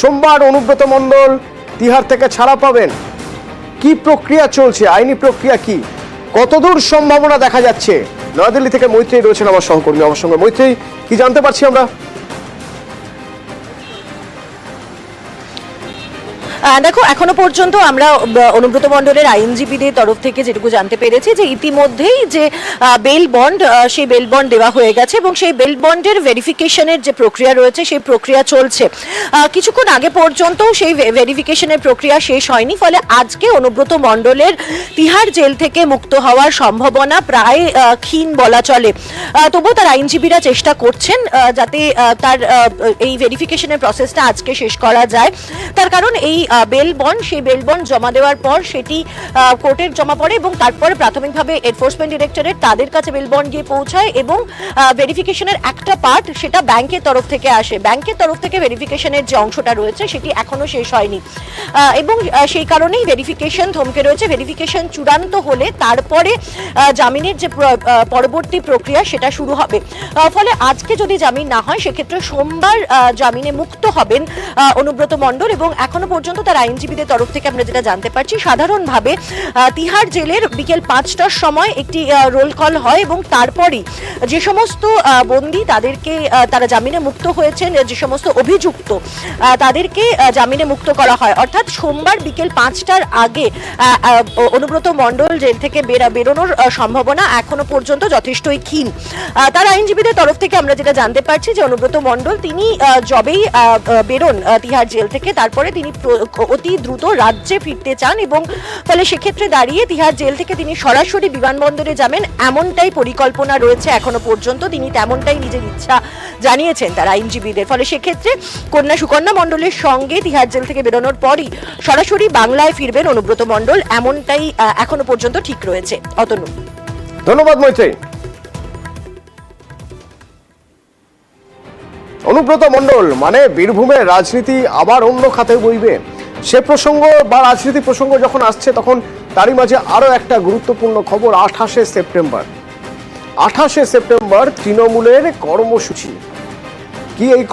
সোমবার অনুব্রত মণ্ডল তিহার থেকে ছাড়া পাবেন। কি প্রক্রিয়া চলছে, আইনি প্রক্রিয়া কি, কতদূর সম্ভাবনা দেখা যাচ্ছে? নয়াদিল্লি থেকে মৈত্রী রয়েছেন আমার সহকর্মী, আমার সঙ্গে। মৈত্রী, কি জানতে পারছি আমরা? দেখো, এখনো পর্যন্ত আমরা অনুব্রত মণ্ডলের আইনজীবীদের তরফ থেকে যেটুকু জানতে পেরেছি যে ইতিমধ্যেই যে বেল বন্ড, সেই বেল বন্ড দেওয়া হয়ে গেছে এবং সেই বেল বন্ডের ভেরিফিকেশনের যে প্রক্রিয়া রয়েছে সেই প্রক্রিয়া চলছে। কিছুক্ষণ আগে পর্যন্ত সেই ভেরিফিকেশনের প্রক্রিয়া শেষ হয়নি, ফলে আজকে অনুব্রত মণ্ডলের তিহার জেল থেকে মুক্ত হওয়ার সম্ভাবনা প্রায় ক্ষীণ বলা চলে। তবুও তার আইনজীবীরা চেষ্টা করছেন যাতে তার এই ভেরিফিকেশনের প্রসেসটা আজকে শেষ করা যায়। তার কারণ এই বেল বন্ড, সেই বেল বন্ড জমা দেওয়ার পর সেটি কোর্টের জমা পড়ে এবং তারপরে প্রাথমিকভাবে এনফোর্সমেন্ট ডিরেক্টরেট তাদের কাছে বেল বন্ড গিয়ে পৌঁছায় এবং ভেরিফিকেশনের একটা পার্ট সেটা ব্যাংকের তরফ থেকে আসে। ব্যাংকের তরফ থেকে ভেরিফিকেশনের যে অংশটা রয়েছে সেটি এখনো শেষ হয়নি এবং সেই কারণেই ভেরিফিকেশন থমকে রয়েছে। ভেরিফিকেশন চূড়ান্ত হলে তারপরে জামিনের যে পরবর্তী প্রক্রিয়া সেটা শুরু হবে। ফলে আজকে যদি জামিন না হয় সেক্ষেত্রে সোমবার জামিনে মুক্ত হবেন অনুব্রত মণ্ডল এবং এখনো পর্যন্ত তার আইনজীবীদের তরফ থেকে আমরা যেটা জানতে পারছি, সাধারণভাবে তিহার জেলের বিকেল 5টার সময় একটি রোল কল হয় এবং তারপরেই যে সমস্ত বন্দী তাদেরকে তারা জামিনে মুক্ত হয়েছেন, যে সমস্ত অভিযুক্ত তাদেরকে জামিনে মুক্ত করা হয়। অর্থাৎ সোমবার বিকেল 5টার আগে অনুব্রত মণ্ডল জেল থেকে বেরোনোর সম্ভাবনা এখনো পর্যন্ত যথেষ্টই ক্ষীণ। তার আইনজীবীদের তরফ থেকে আমরা যেটা জানতে পারছি যে অনুব্রত মণ্ডল তিনি যবেই বেরোন তিহার জেল থেকে তারপরে তিনি অতি দ্রুত রাজ্যে ফিরতে চান এবং ফলে সেক্ষেত্রে দাঁড়িয়ে তিহার জেল থেকে তিনি সরাসরি বিমানবন্দরে যাবেন এমনটাই পরিকল্পনা রয়েছে এখনো পর্যন্ত। তিনি তেমনটাই নিজের ইচ্ছা জানিয়েছেন তার আইনজীবীদের। ফলে সেক্ষেত্রে কন্যা সুকন্যা মণ্ডলের সঙ্গে তিহার জেল থেকে বেরোনোর পরই সরাসরি বাংলায় ফিরবেন অনুব্রত মণ্ডল, এমনটাই এখনো পর্যন্ত ঠিক রয়েছে। অতনু, ধন্যবাদ মৈত্রী। অনুব্রত মণ্ডল মানে বীরভূমের রাজনীতি আবার অন্য খাতে বইবে, সে প্রসঙ্গ বা রাজনীতি প্রসঙ্গ যখন আসছে তখন তারই মাঝে আরো একটা গুরুত্বপূর্ণ খবর। 28শে সেপ্টেম্বর তৃণমূলের কর্মসূচি কি? এই